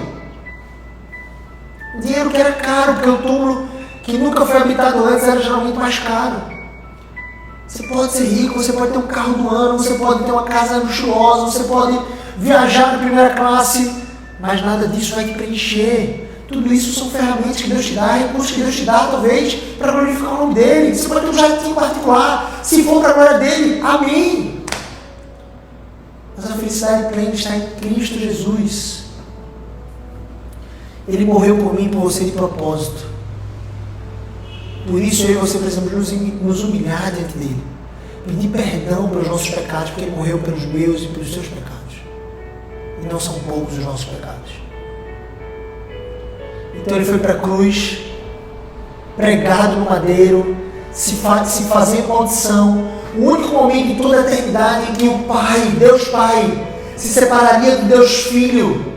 Dinheiro que era caro, porque o túmulo que nunca foi habitado antes era geralmente mais caro. Você pode ser rico, você pode ter um carro do ano, você pode ter uma casa luxuosa, você pode viajar na primeira classe, mas nada disso vai te preencher. Tudo isso são ferramentas que Deus te dá, recursos que Deus te dá, talvez, para glorificar o nome dEle. Você pode ter um jardim particular, se for para a glória dEle, amém. Mas a felicidade plena está em Cristo Jesus. Ele morreu por mim e por você de propósito. Por isso eu e você precisamos nos humilhar diante dEle, pedir perdão pelos nossos pecados, porque Ele morreu pelos meus e pelos seus pecados. E não são poucos os nossos pecados. Então Ele foi para a cruz, pregado no madeiro, se fazendo maldição. O único momento em toda a eternidade em que o Pai, Deus Pai, se separaria do Deus Filho.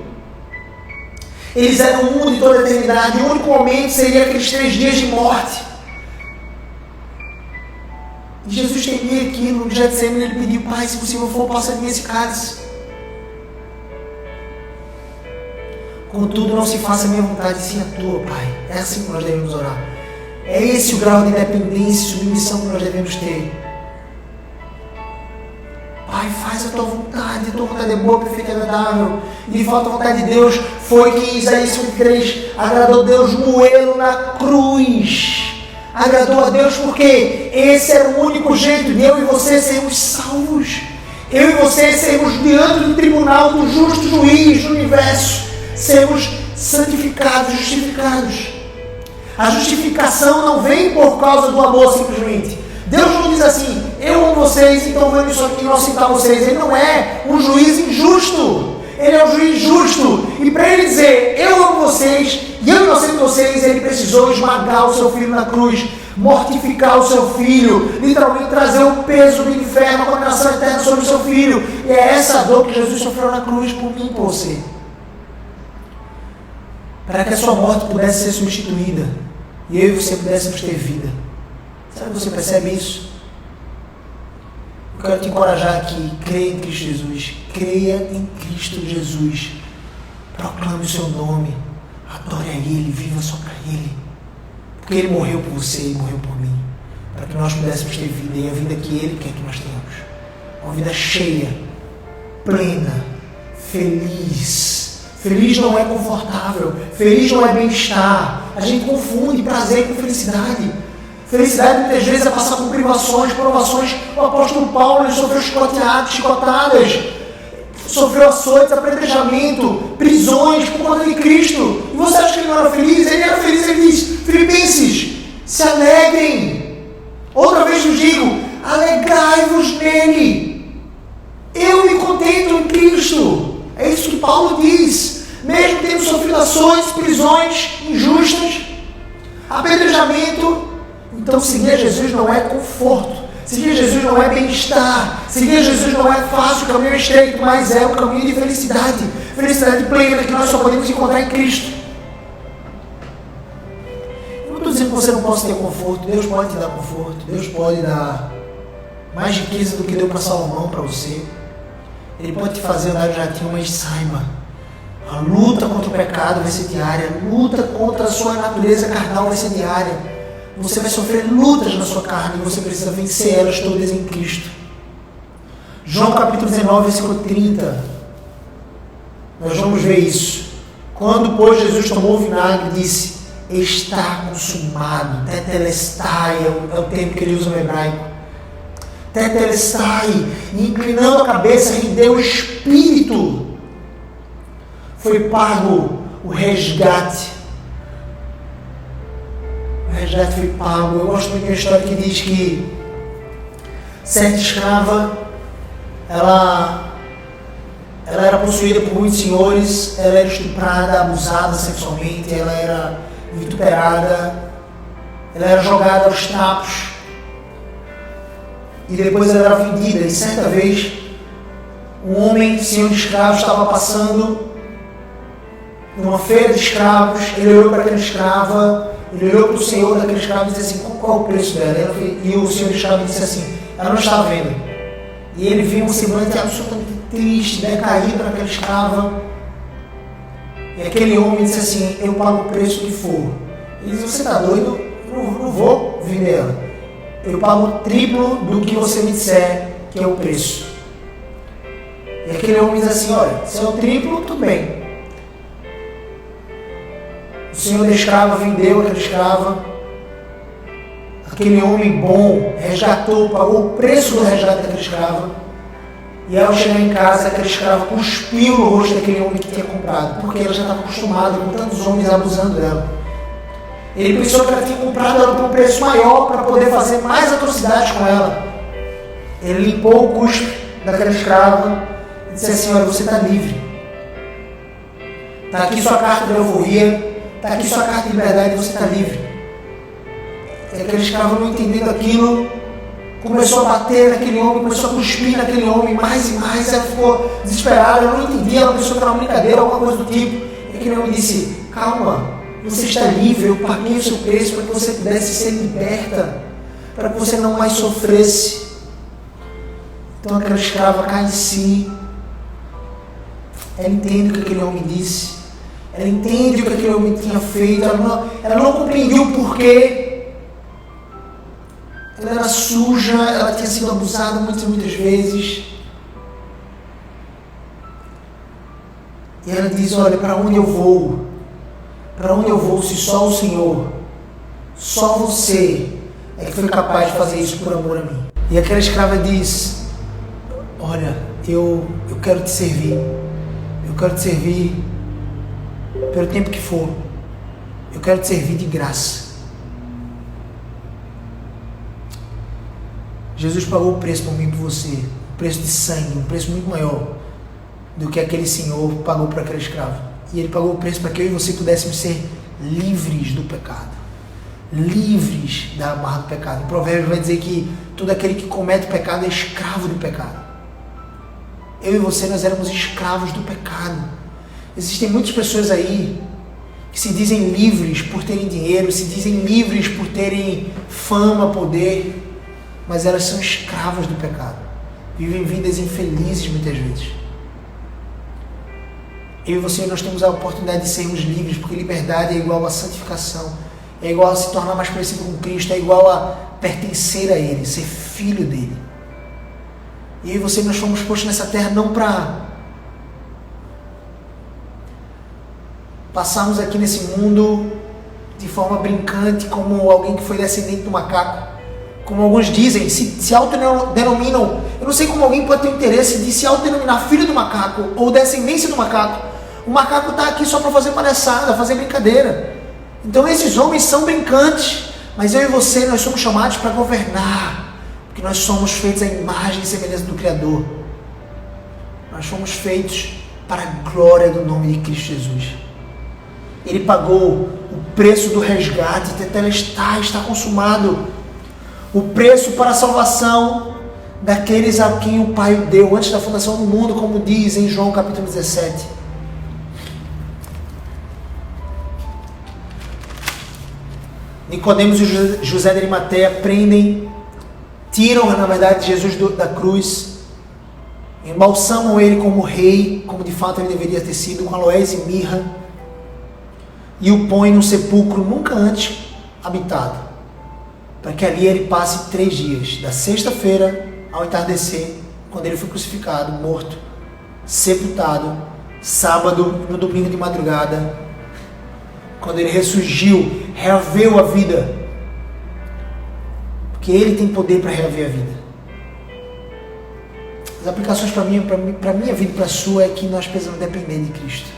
Eles eram o mundo de toda a eternidade. O único momento seria aqueles 3 dias de morte. E Jesus temia aquilo. No Getsemane ele pediu: Pai, se possível for, passa de mim esse cálice. Contudo, não se faça a minha vontade, sim a tua, Pai. É assim que nós devemos orar. É esse o grau de dependência e submissão que nós devemos ter. Pai, faz a tua vontade é boa, perfeita e agradável. E de fato a vontade de Deus foi que em Isaías 53 agradou Deus moê-lo na cruz. Agradou a Deus porque esse era o único jeito de eu e você sermos salvos. Eu e você sermos diante do tribunal do justo juiz do universo. Sermos santificados, justificados. A justificação não vem por causa do amor simplesmente. Deus não diz assim: eu amo vocês, então vamos isso aqui inocentar vocês. Ele não é um juiz injusto. Ele é um juiz justo. E para ele dizer: eu amo vocês e eu inocento vocês, ele precisou esmagar o seu filho na cruz, mortificar o seu filho, literalmente trazer o peso do inferno, a condenação eterna sobre o seu filho. E é essa dor que Jesus sofreu na cruz por mim e por você. Para que a sua morte pudesse ser substituída e eu e você pudéssemos ter vida. Será que você percebe isso? Eu quero te encorajar aqui: creia em Cristo Jesus. Creia em Cristo Jesus. Proclame o seu nome. Adore a Ele, viva só para Ele. Porque Ele morreu por você e morreu por mim. Para que nós pudéssemos ter vida. E a vida que Ele quer que nós tenhamos. Uma vida cheia, plena, feliz. Feliz não é confortável. Feliz não é bem-estar. A gente confunde prazer com felicidade. Felicidade muitas vezes é passar por privações, provações. O apóstolo Paulo ele sofreu chicotadas, sofreu açoites, apedrejamento, prisões por conta de Cristo. E você acha que ele não era feliz? Ele era feliz. Ele diz: Filipenses, se alegrem. Outra vez eu digo: alegrai-vos nele. Eu me contento em Cristo. É isso que Paulo diz. Mesmo tendo sofrido açoites, prisões injustas, apedrejamento. Então seguir a Jesus não é conforto. Seguir a Jesus não é bem-estar. Seguir a Jesus não é fácil, o caminho é estreito, mas é o caminho de felicidade. Felicidade plena que nós só podemos encontrar em Cristo. Eu não estou dizendo que você não possa ter conforto. Deus pode te dar conforto. Deus pode dar mais riqueza do que deu para Salomão para você. Ele pode te fazer andar no jardim, mas saiba: a luta contra o pecado vai ser diária. A luta contra a sua natureza carnal vai ser diária. Você vai sofrer lutas na sua carne e você precisa vencer elas todas em Cristo. João capítulo 19, versículo 30. Nós vamos ver isso. Quando, pois, Jesus tomou o vinagre, disse: está consumado. Tetelestai é o termo que ele usa no hebraico. Tetelestai, inclinando a cabeça, rendeu o espírito. Foi pago o resgate. O resgate foi pago. Eu gosto muito de uma história que diz que certa escrava, ela era possuída por muitos senhores, ela era estuprada, abusada sexualmente, ela era vituperada, ela era jogada aos trapos. E depois ela era vendida. E certa vez, um homem, senhor de escravos, estava passando numa feira de escravos. Ele olhou para aquela escrava, ele olhou para o senhor daquele escravo e disse assim: qual é o preço dela? E o senhor de escravo disse assim: ela não está vendo. E ele viu um semblante absolutamente triste, decaído naquela escrava. E aquele homem disse assim: eu pago o preço que for. Ele disse: você está doido? Eu não vou vender ela. Eu pago o triplo do que você me disser que é o preço. E aquele homem diz assim: olha, se é o triplo, tudo bem. O senhor da escrava vendeu aquela escrava. Aquele homem bom resgatou, pagou o preço do resgate daquela escrava. E ao chegar em casa, aquela escrava cuspiu no rosto daquele homem que tinha comprado, porque ela já estava acostumada com tantos homens abusando dela. Ele pensou que ela tinha comprado ela por um preço maior para poder fazer mais atrocidades com ela. Ele limpou o cuspe daquela escrava e disse assim: olha, você está livre. Está aqui sua carta de alforria, está aqui sua carta de liberdade, você está livre. E aquele escravo, não entendendo aquilo, começou a bater naquele homem, começou a cuspir naquele homem mais e mais. Ela ficou desesperada, ela não entendia, ela pensou que era uma brincadeira, alguma coisa do tipo. E aquele homem disse: calma, você está livre, eu paguei o seu preço para que você pudesse ser liberta, para que você não mais sofresse. Então aquela escrava cai em si. Ela entende o que aquele homem disse. Ela entende o que aquele homem tinha feito. Ela não compreendeu o porquê. Ela era suja, ela tinha sido abusada muitas vezes. E ela diz: olha, para onde eu vou? Para onde eu vou se só o Senhor, só você é que foi capaz de fazer isso por amor a mim? E aquela escrava diz: olha, eu quero te servir. Eu quero te servir pelo tempo que for. Eu quero te servir de graça. Jesus pagou o preço por mim e por você. Um preço de sangue, um preço muito maior do que aquele senhor pagou para aquele escravo. E ele pagou o preço para que eu e você pudéssemos ser livres do pecado. Livres da amarra do pecado. O provérbio vai dizer que todo aquele que comete pecado é escravo do pecado. Eu e você, nós éramos escravos do pecado. Existem muitas pessoas aí que se dizem livres por terem dinheiro, se dizem livres por terem fama, poder, mas elas são escravas do pecado. Vivem vidas infelizes muitas vezes. Eu e você, nós temos a oportunidade de sermos livres, porque liberdade é igual a santificação, é igual a se tornar mais parecido com Cristo, é igual a pertencer a Ele, ser filho dEle. E eu e você, nós fomos postos nessa terra não para passarmos aqui nesse mundo de forma brincante, como alguém que foi descendente do macaco. Como alguns dizem, se autodenominam, eu não sei como alguém pode ter o interesse de se autodenominar filho do macaco ou descendência do macaco. O macaco está aqui só para fazer palhaçada, fazer brincadeira. Então esses homens são brincantes, mas eu e você, nós somos chamados para governar. Porque nós somos feitos à imagem e semelhança do Criador. Nós fomos feitos para a glória do nome de Cristo Jesus. Ele pagou o preço do resgate, está consumado. O preço para a salvação daqueles a quem o Pai o deu antes da fundação do mundo, como diz em João capítulo 17. Nicodemos e José de Arimateia prendem, tiram, na verdade, Jesus da cruz, embalsamam ele como rei, como de fato ele deveria ter sido, com aloés e mirra, e o põem num sepulcro nunca antes habitado, para que ali ele passe 3 dias, da sexta-feira ao entardecer, quando ele foi crucificado, morto, sepultado, sábado, no domingo de madrugada, quando ele ressurgiu, reaveu a vida, porque ele tem poder para reaver a vida. As aplicações para minha vida e para a sua é que nós precisamos depender de Cristo.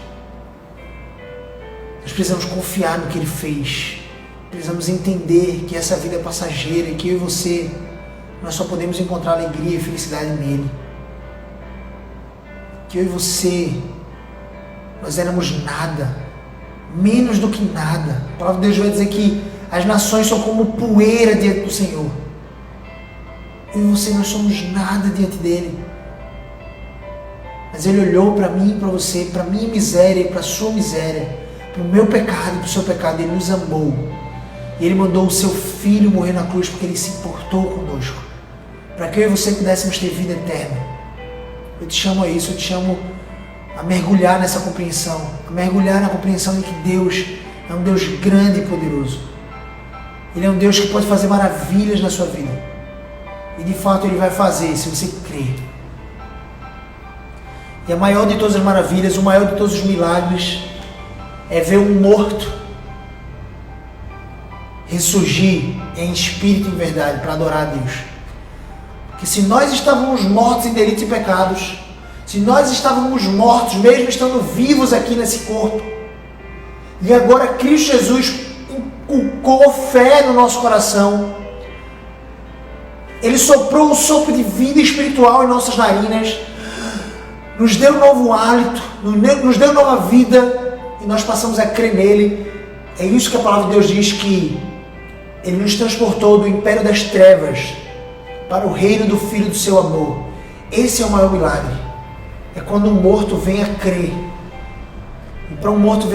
Nós precisamos confiar no que Ele fez. Precisamos entender que essa vida é passageira e que eu e você, nós só podemos encontrar alegria e felicidade nele. Que eu e você, nós éramos nada, menos do que nada. A palavra de Deus vai dizer que as nações são como poeira diante do Senhor. Eu e você, nós somos nada diante dele. Mas ele olhou para mim e para você, para a minha miséria e para a sua miséria, para o meu pecado e para o seu pecado. Ele nos amou. E ele mandou o seu filho morrer na cruz porque ele se importou conosco, para que eu e você pudéssemos ter vida eterna. Eu te chamo a isso, eu te chamo a mergulhar nessa compreensão, a mergulhar na compreensão de que Deus é um Deus grande e poderoso. Ele é um Deus que pode fazer maravilhas na sua vida. E de fato Ele vai fazer, se você crer. E a maior de todas as maravilhas, o maior de todos os milagres, é ver um morto ressurgir em espírito e em verdade para adorar a Deus. Porque se nós estávamos mortos em delitos e pecados, se nós estávamos mortos, mesmo estando vivos aqui nesse corpo, e agora Cristo Jesus inculcou fé no nosso coração, Ele soprou um sopro de vida espiritual em nossas narinas, nos deu um novo hálito, nos deu nova vida, e nós passamos a crer nele. É isso que a palavra de Deus diz, que Ele nos transportou do império das trevas para o reino do Filho do seu amor. Esse é o maior milagre. É quando um morto vem a crer. E para um morto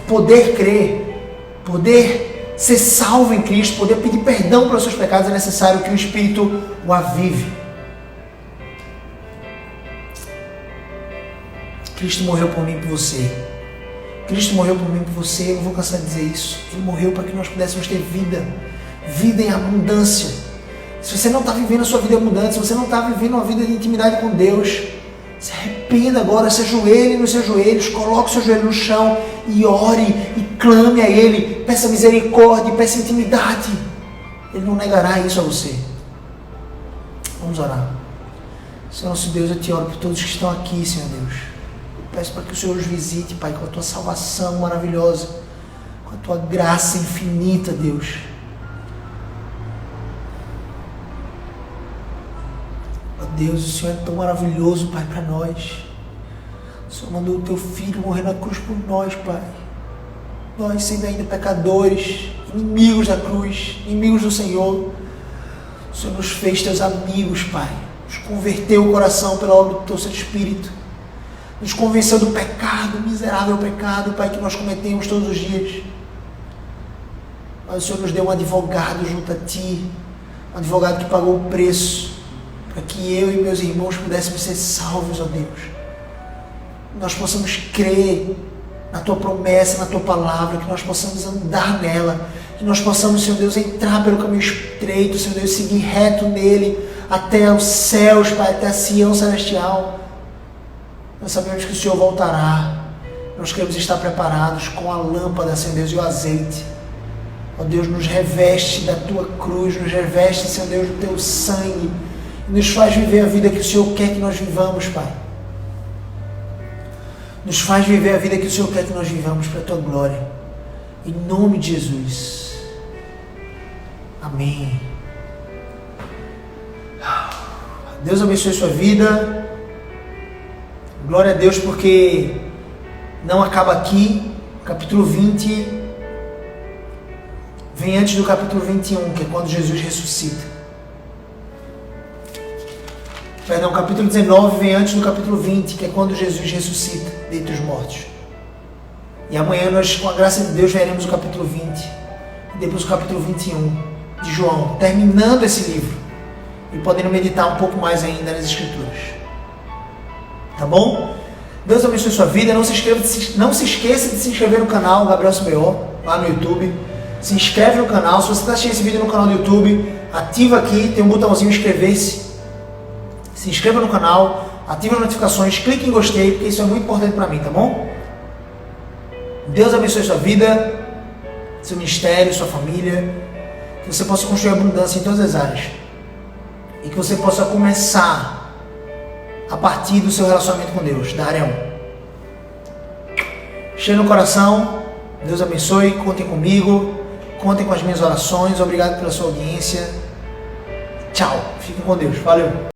poder crer, poder ser salvo em Cristo, poder pedir perdão pelos seus pecados, é necessário que o Espírito o avive. Cristo morreu por mim e por você. Cristo morreu por mim e por você. Eu não vou cansar de dizer isso. Ele morreu para que nós pudéssemos ter vida. Vida em abundância. Se você não está vivendo a sua vida em abundância, se você não está vivendo uma vida de intimidade com Deus, se arrependa agora, se ajoelhe nos seus joelhos, coloque o seu joelho no chão e ore e clame a Ele. Peça misericórdia, peça intimidade. Ele não negará isso a você. Vamos orar. Senhor nosso Deus, eu te oro por todos que estão aqui, Senhor Deus. Peço para que o Senhor os visite, Pai, com a Tua salvação maravilhosa, com a Tua graça infinita, Deus. Ó Deus, o Senhor é tão maravilhoso, Pai, para nós. O Senhor mandou o Teu Filho morrer na cruz por nós, Pai. Nós, sendo ainda pecadores, inimigos da cruz, inimigos do Senhor, o Senhor nos fez Teus amigos, Pai. Nos converteu o coração pela obra do Teu Santo Espírito. Nos convenceu do pecado, miserável pecado, Pai, que nós cometemos todos os dias. Mas o Senhor nos deu um advogado junto a Ti, um advogado que pagou o preço, para que eu e meus irmãos pudéssemos ser salvos, ó Deus. Nós possamos crer na Tua promessa, na Tua palavra, que nós possamos andar nela, que nós possamos, Senhor Deus, entrar pelo caminho estreito, Senhor Deus, seguir reto nele, até os céus, Pai, até a Sião celestial. Nós sabemos que o Senhor voltará. Nós queremos estar preparados com a lâmpada, Senhor Deus, e o azeite. Ó Deus, nos reveste da Tua cruz, nos reveste, Senhor Deus, do Teu sangue, e nos faz viver a vida que o Senhor quer que nós vivamos, Pai. Nos faz viver a vida que o Senhor quer que nós vivamos para a Tua glória. Em nome de Jesus. Amém. Deus abençoe sua vida. Glória a Deus, porque não acaba aqui. O capítulo 20 vem antes do capítulo 21, que é quando Jesus ressuscita. Perdão, o capítulo 19 vem antes do capítulo 20, que é quando Jesus ressuscita dentre os mortos. E amanhã nós, com a graça de Deus, veremos o capítulo 20. E depois o capítulo 21 de João, terminando esse livro. E podendo meditar um pouco mais ainda nas Escrituras. Tá bom? Deus abençoe sua vida. Não se esqueça de se inscrever no canal Gabriel CBO, lá no YouTube. Se inscreve no canal. Se você está assistindo esse vídeo no canal do YouTube, ativa aqui, tem um botãozinho inscrever-se. Se inscreva no canal, ative as notificações, clique em gostei, porque isso é muito importante para mim, tá bom? Deus abençoe sua vida, seu ministério, sua família. Que você possa construir abundância em todas as áreas. E que você possa começar a partir do seu relacionamento com Deus, da área 1. Cheio no coração, Deus abençoe, contem comigo, contem com as minhas orações, obrigado pela sua audiência. Tchau, fiquem com Deus, valeu.